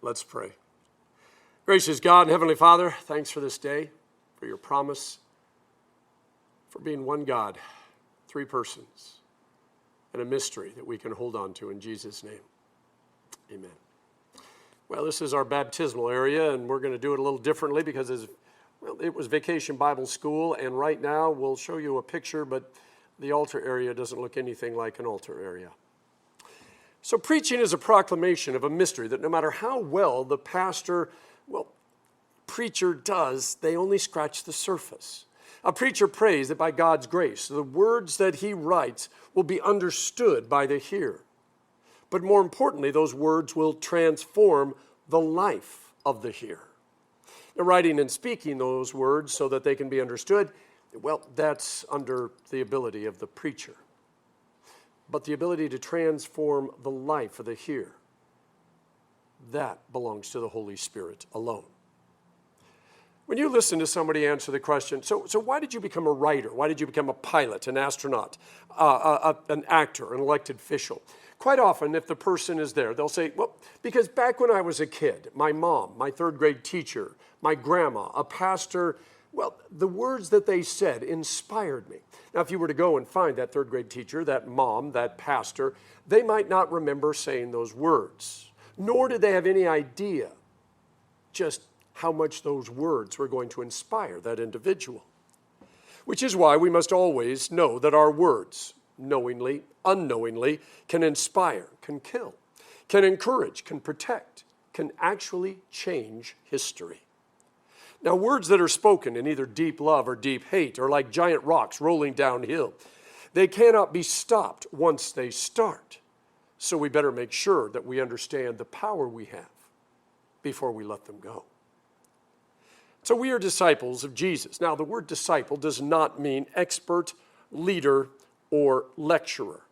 Let's pray. Gracious God and Heavenly Father, thanks for this day, for your promise, for being one God, three persons, and a mystery that we can hold on to in Jesus' name. Amen. Well, this is our baptismal area, and we're going to do it a little differently because it was Vacation Bible School, and right now we'll show you a picture, but the altar area doesn't look anything like an altar area. So preaching is a proclamation of a mystery that no matter how well the preacher does, they only scratch the surface. A preacher prays that by God's grace, the words that he writes will be understood by the hearer. But more importantly, those words will transform the life of the hearer. Now, writing and speaking those words so that they can be understood, well, that's under the ability of the preacher. But the ability to transform the life of the hearer, that belongs to the Holy Spirit alone. When you listen to somebody answer the question, so why did you become a writer? Why did you become a pilot, an astronaut, an actor, an elected official? Quite often, if the person is there, they'll say, well, because back when I was a kid, my mom, my third grade teacher, my grandma, a pastor, well, the words that they said inspired me. Now, if you were to go and find that third grade teacher, that mom, that pastor, they might not remember saying those words, nor did they have any idea just how much those words were going to inspire that individual. Which is why we must always know that our words, knowingly, unknowingly, can inspire, can kill, can encourage, can protect, can actually change history. Now, words that are spoken in either deep love or deep hate are like giant rocks rolling downhill. They cannot be stopped once they start. So we better make sure that we understand the power we have before we let them go. So we are disciples of Jesus. Now, the word disciple does not mean expert, leader, or lecturer.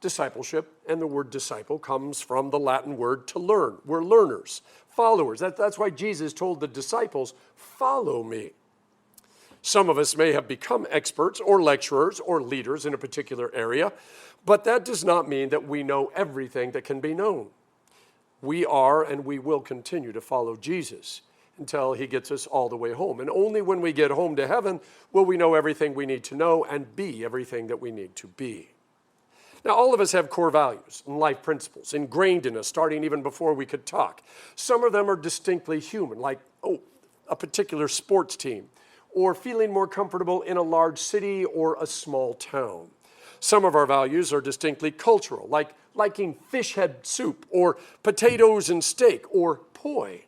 Discipleship and the word disciple comes from the Latin word to learn. We're learners, followers. That's why Jesus told the disciples, follow me. Some of us may have become experts or lecturers or leaders in a particular area, but that does not mean that we know everything that can be known. We are and we will continue to follow Jesus until he gets us all the way home. And only when we get home to heaven will we know everything we need to know and be everything that we need to be. Now, all of us have core values and life principles ingrained in us, starting even before we could talk. Some of them are distinctly human, like, a particular sports team, or feeling more comfortable in a large city or a small town. Some of our values are distinctly cultural, like liking fish head soup, or potatoes and steak, or poi.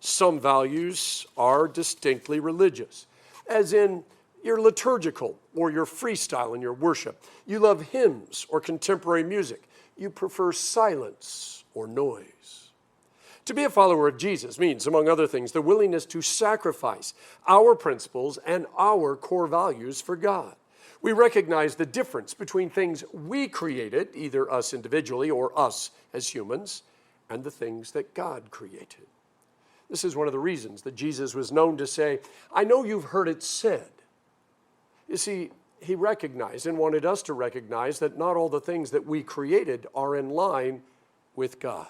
Some values are distinctly religious, as in you're liturgical or you're freestyle in your worship. You love hymns or contemporary music. You prefer silence or noise. To be a follower of Jesus means, among other things, the willingness to sacrifice our principles and our core values for God. We recognize the difference between things we created, either us individually or us as humans, and the things that God created. This is one of the reasons that Jesus was known to say, I know you've heard it said. You see, he recognized and wanted us to recognize that not all the things that we created are in line with God.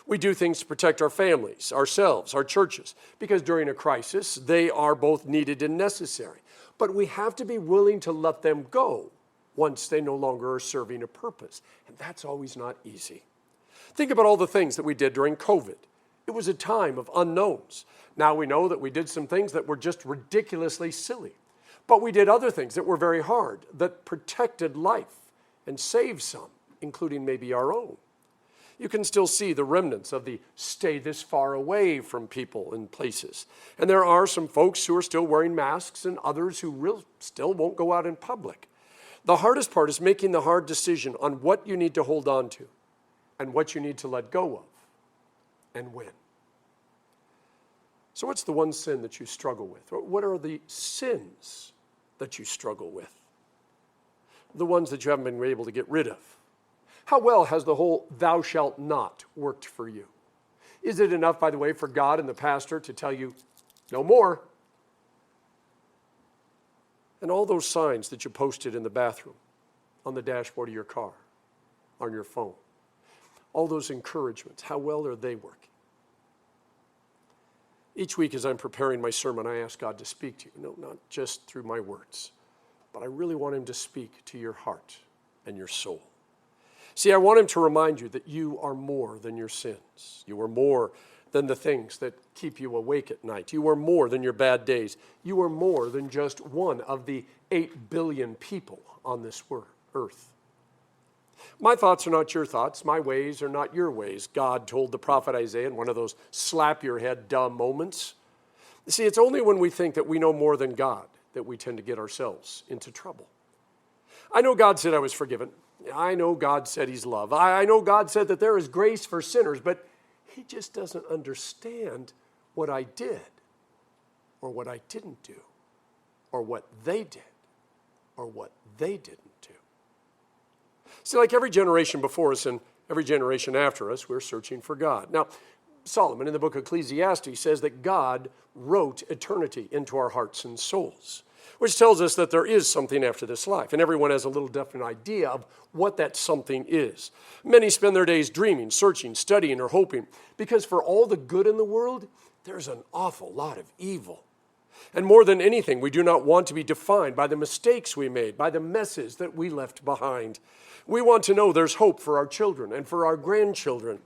We do things to protect our families, ourselves, our churches, because during a crisis, they are both needed and necessary. But we have to be willing to let them go once they no longer are serving a purpose. And that's always not easy. Think about all the things that we did during COVID. It was a time of unknowns. Now we know that we did some things that were just ridiculously silly. But we did other things that were very hard, that protected life and saved some, including maybe our own. You can still see the remnants of the stay this far away from people in places. And there are some folks who are still wearing masks and others who still won't go out in public. The hardest part is making the hard decision on what you need to hold on to and what you need to let go of and when. So what's the one sin that you struggle with? What are the sins that you struggle with? The ones that you haven't been able to get rid of. How well has the whole thou shalt not worked for you? Is it enough, by the way, for God and the pastor to tell you, no more? And all those signs that you posted in the bathroom, on the dashboard of your car, on your phone, all those encouragements, how well are they working? Each week as I'm preparing my sermon, I ask God to speak to you. No, not just through my words, but I really want him to speak to your heart and your soul. See, I want him to remind you that you are more than your sins. You are more than the things that keep you awake at night. You are more than your bad days. You are more than just one of the 8 billion people on this earth. My thoughts are not your thoughts. My ways are not your ways. God told the prophet Isaiah in one of those slap your head dumb moments. You see, it's only when we think that we know more than God that we tend to get ourselves into trouble. I know God said I was forgiven. I know God said he's love. I know God said that there is grace for sinners, but he just doesn't understand what I did or what I didn't do or what they did or what they didn't do. See, like every generation before us and every generation after us, we're searching for God. Now, Solomon in the book of Ecclesiastes says that God wrote eternity into our hearts and souls, which tells us that there is something after this life, and everyone has a little different idea of what that something is. Many spend their days dreaming, searching, studying, or hoping, because for all the good in the world, there's an awful lot of evil. And more than anything, we do not want to be defined by the mistakes we made, by the messes that we left behind. We want to know there's hope for our children and for our grandchildren,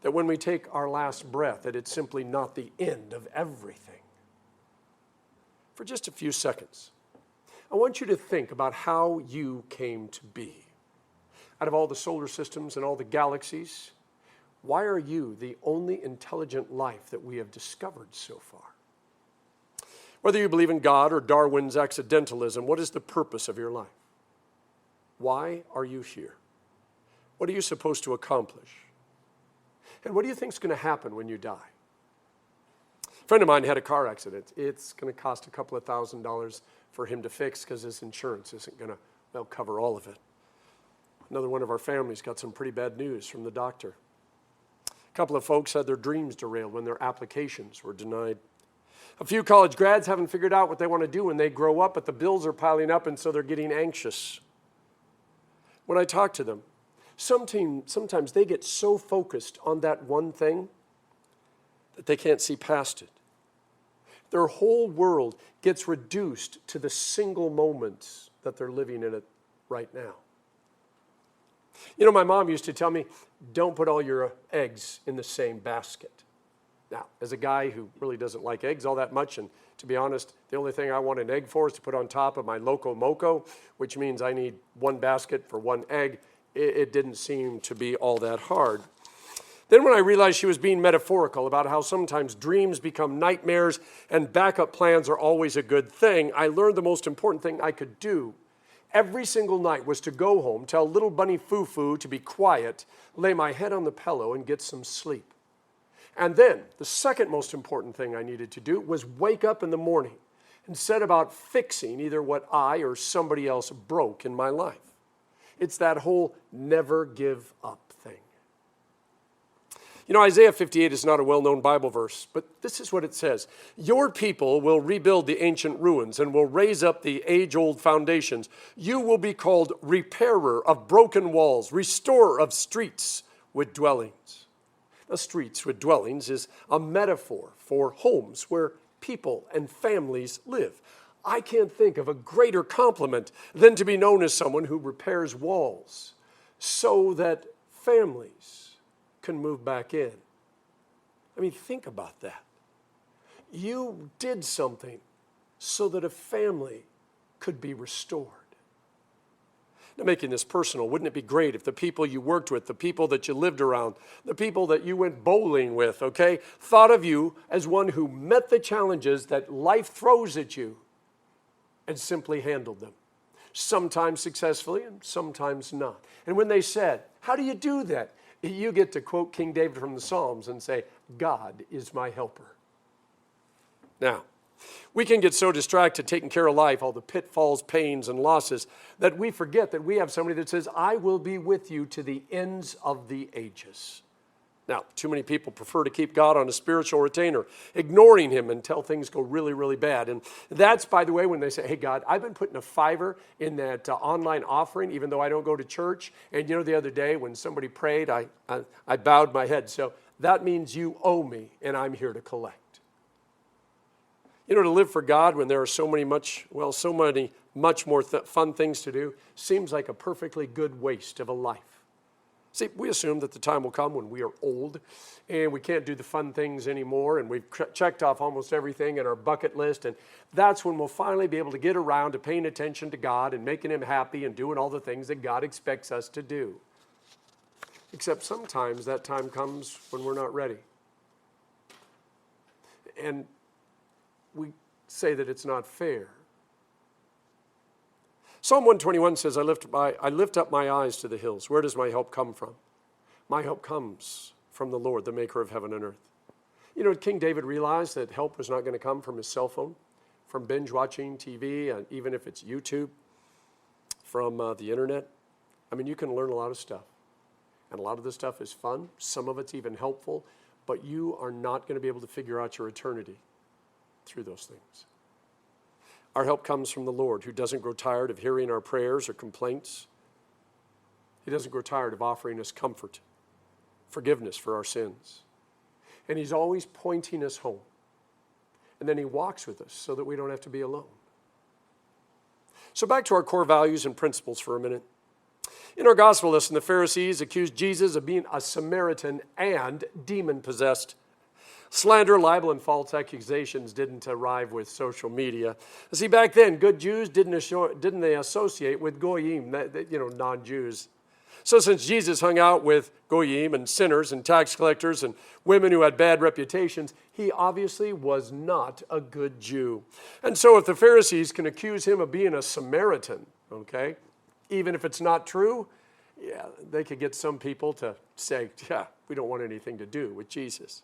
that when we take our last breath, that it's simply not the end of everything. For just a few seconds, I want you to think about how you came to be. Out of all the solar systems and all the galaxies, why are you the only intelligent life that we have discovered so far? Whether you believe in God or Darwin's accidentalism, what is the purpose of your life? Why are you here? What are you supposed to accomplish? And what do you think is going to happen when you die? A friend of mine had a car accident. It's going to cost a couple of $1,000s for him to fix because his insurance isn't going to cover all of it. Another one of our families got some pretty bad news from the doctor. A couple of folks had their dreams derailed when their applications were denied. A few college grads haven't figured out what they want to do when they grow up, but the bills are piling up, and so they're getting anxious. When I talk to them, sometimes they get so focused on that one thing that they can't see past it. Their whole world gets reduced to the single moments that they're living in it right now. You know, my mom used to tell me, don't put all your eggs in the same basket. Now, as a guy who really doesn't like eggs all that much, and to be honest, the only thing I want an egg for is to put on top of my Loco Moco, which means I need one basket for one egg, it didn't seem to be all that hard. Then when I realized she was being metaphorical about how sometimes dreams become nightmares and backup plans are always a good thing, I learned the most important thing I could do every single night was to go home, tell little bunny Foo-Foo to be quiet, lay my head on the pillow, and get some sleep. And then, the second most important thing I needed to do was wake up in the morning and set about fixing either what I or somebody else broke in my life. It's that whole never give up thing. You know, Isaiah 58 is not a well-known Bible verse, but this is what it says. Your people will rebuild the ancient ruins and will raise up the age-old foundations. You will be called repairer of broken walls, restorer of streets with dwellings. Now, streets with dwellings is a metaphor for homes where people and families live. I can't think of a greater compliment than to be known as someone who repairs walls so that families can move back in. I mean, think about that. You did something so that a family could be restored. Now, making this personal, wouldn't it be great if the people you worked with, the people that you lived around, the people that you went bowling with, okay, thought of you as one who met the challenges that life throws at you and simply handled them, sometimes successfully and sometimes not. And when they said, how do you do that? You get to quote King David from the Psalms and say, God is my helper. Now, we can get so distracted taking care of life, all the pitfalls, pains, and losses, that we forget that we have somebody that says, I will be with you to the ends of the ages. Now, too many people prefer to keep God on a spiritual retainer, ignoring him until things go really, really bad. And that's, by the way, when they say, hey, God, I've been putting a $5 in that online offering, even though I don't go to church. And you know, the other day when somebody prayed, I bowed my head. So that means you owe me, and I'm here to collect. You know, to live for God when there are so many much more fun things to do seems like a perfectly good waste of a life. See, we assume that the time will come when we are old and we can't do the fun things anymore, and we've checked off almost everything in our bucket list, and that's when we'll finally be able to get around to paying attention to God and making Him happy and doing all the things that God expects us to do. Except sometimes that time comes when we're not ready. And we say that it's not fair. Psalm 121 says, I lift up my eyes to the hills. Where does my help come from? My help comes from the Lord, the maker of heaven and earth. You know, King David realized that help was not going to come from his cell phone, from binge watching TV, and even if it's YouTube, from the internet. I mean, you can learn a lot of stuff. And a lot of this stuff is fun. Some of it's even helpful. But you are not going to be able to figure out your eternity through those things. Our help comes from the Lord, who doesn't grow tired of hearing our prayers or complaints. He doesn't grow tired of offering us comfort, forgiveness for our sins. And He's always pointing us home. And then He walks with us so that we don't have to be alone. So back to our core values and principles for a minute. In our gospel lesson, the Pharisees accused Jesus of being a Samaritan and demon-possessed. Slander, libel, and false accusations didn't arrive with social media. See, back then, good Jews didn't they associate with goyim, non-Jews. So since Jesus hung out with goyim and sinners and tax collectors and women who had bad reputations, He obviously was not a good Jew. And so if the Pharisees can accuse Him of being a Samaritan, okay, even if it's not true, yeah, they could get some people to say, yeah, we don't want anything to do with Jesus.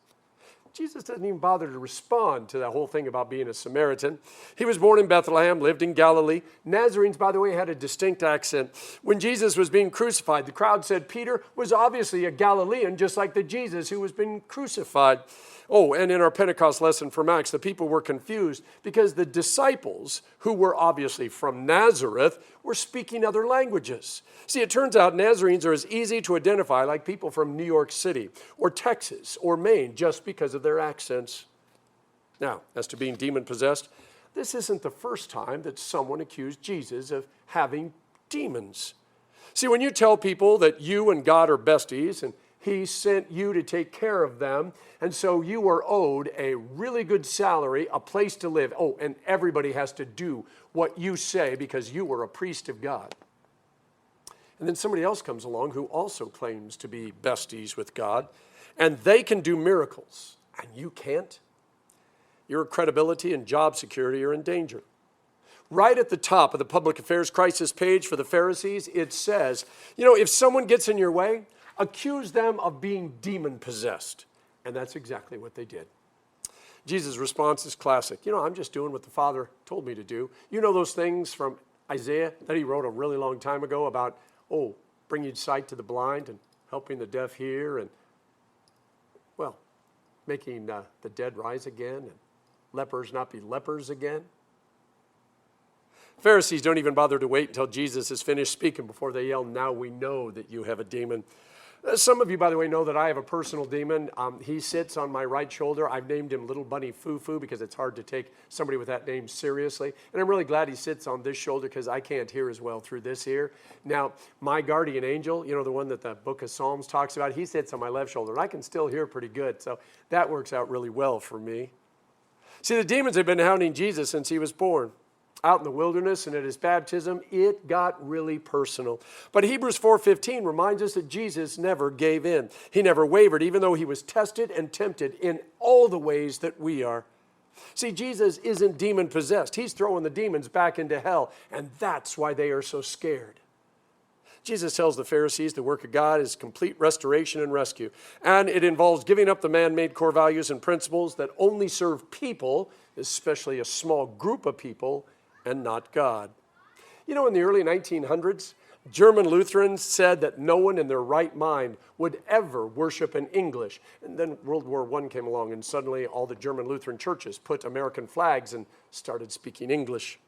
Jesus doesn't even bother to respond to that whole thing about being a Samaritan. He was born in Bethlehem, lived in Galilee. Nazarenes, by the way, had a distinct accent. When Jesus was being crucified, the crowd said Peter was obviously a Galilean, just like the Jesus who was being crucified. Oh, and in our Pentecost lesson from Acts, the people were confused because the disciples, who were obviously from Nazareth, were speaking other languages. See, it turns out Nazarenes are as easy to identify like people from New York City or Texas or Maine just because of their accents. Now, as to being demon-possessed, this isn't the first time that someone accused Jesus of having demons. See, when you tell people that you and God are besties and He sent you to take care of them, and so you are owed a really good salary, a place to live. Oh, and everybody has to do what you say because you were a priest of God. And then somebody else comes along who also claims to be besties with God, and they can do miracles, and you can't. Your credibility and job security are in danger. Right at the top of the public affairs crisis page for the Pharisees, it says, if someone gets in your way, accuse them of being demon-possessed. And that's exactly what they did. Jesus' response is classic. I'm just doing what the Father told me to do. You know those things from Isaiah that He wrote a really long time ago about, bringing sight to the blind and helping the deaf hear and, making the dead rise again and lepers not be lepers again. Pharisees don't even bother to wait until Jesus is finished speaking before they yell, now we know that you have a demon. Some of you, by the way, know that I have a personal demon. He sits on my right shoulder. I've named him Little Bunny Foo-Foo because it's hard to take somebody with that name seriously. And I'm really glad he sits on this shoulder because I can't hear as well through this ear. Now, my guardian angel, the one that the book of Psalms talks about, he sits on my left shoulder. And I can still hear pretty good. So that works out really well for me. See, the demons have been hounding Jesus since He was born. Out in the wilderness and at His baptism, it got really personal. But Hebrews 4:15 reminds us that Jesus never gave in. He never wavered, even though He was tested and tempted in all the ways that we are. See, Jesus isn't demon-possessed. He's throwing the demons back into hell, and that's why they are so scared. Jesus tells the Pharisees the work of God is complete restoration and rescue, and it involves giving up the man-made core values and principles that only serve people, especially a small group of people, and not God. In the early 1900s, German Lutherans said that no one in their right mind would ever worship in English. And then World War I came along, and suddenly all the German Lutheran churches put American flags and started speaking English.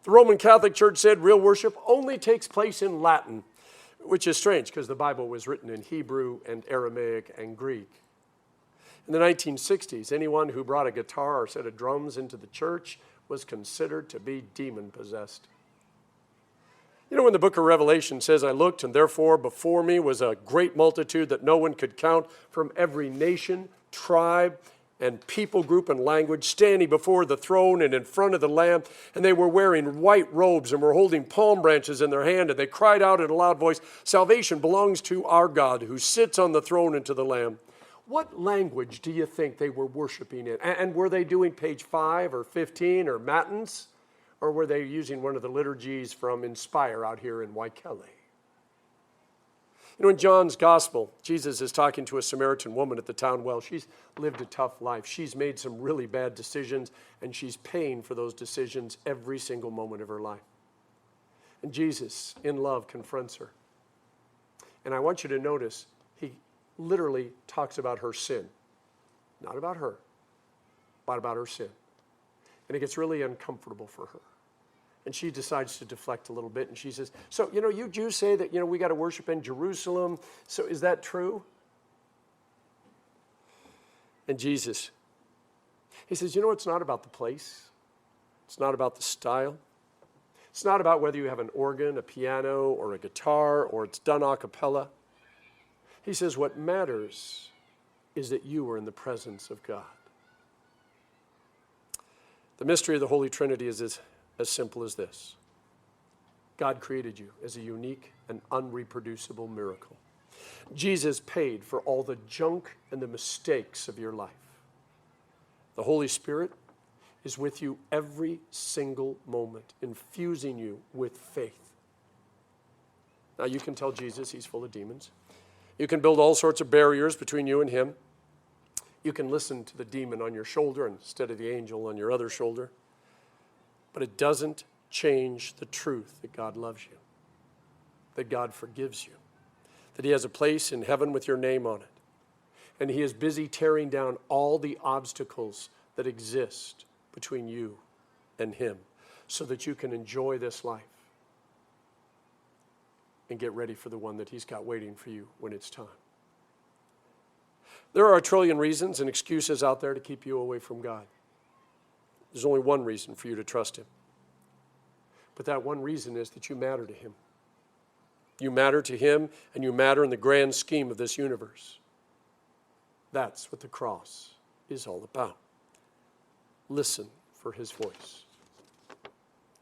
The Roman Catholic Church said real worship only takes place in Latin, which is strange because the Bible was written in Hebrew and Aramaic and Greek. In the 1960s, anyone who brought a guitar or set of drums into the church was considered to be demon-possessed. You know, when the book of Revelation says, I looked, and therefore before me was a great multitude that no one could count from every nation, tribe, and people group and language, standing before the throne and in front of the Lamb, and they were wearing white robes and were holding palm branches in their hand, and they cried out in a loud voice, salvation belongs to our God who sits on the throne and to the Lamb. What language do you think they were worshiping in? And were they doing page 5 or 15 or matins? Or were they using one of the liturgies from Inspire out here in Waikele? You know, in John's gospel, Jesus is talking to a Samaritan woman at the town well. She's lived a tough life. She's made some really bad decisions, and she's paying for those decisions every single moment of her life. And Jesus, in love, confronts her. And I want you to notice, he literally talks about her sin. Not about her, but about her sin. And it gets really uncomfortable for her. And she decides to deflect a little bit, and she says, so, you know, you Jews say that, you know, we got to worship in Jerusalem. So is that true? And Jesus, he says, you know, it's not about the place. It's not about the style. It's not about whether you have an organ, a piano, or a guitar, or it's done a cappella. He says, what matters is that you are in the presence of God. The mystery of the Holy Trinity is as simple as this. God created you as a unique and unreproducible miracle. Jesus paid for all the junk and the mistakes of your life. The Holy Spirit is with you every single moment, infusing you with faith. Now you can tell Jesus he's full of demons. You can build all sorts of barriers between you and him. You can listen to the demon on your shoulder instead of the angel on your other shoulder. But it doesn't change the truth that God loves you, that God forgives you, that he has a place in heaven with your name on it. And he is busy tearing down all the obstacles that exist between you and him so that you can enjoy this life and get ready for the one that he's got waiting for you when it's time. There are a trillion reasons and excuses out there to keep you away from God. There's only one reason for you to trust him. But that one reason is that you matter to him. You matter to him, and you matter in the grand scheme of this universe. That's what the cross is all about. Listen for his voice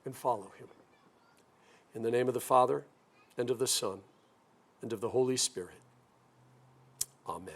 and follow him. In the name of the Father, and of the Son, and of the Holy Spirit. Amen.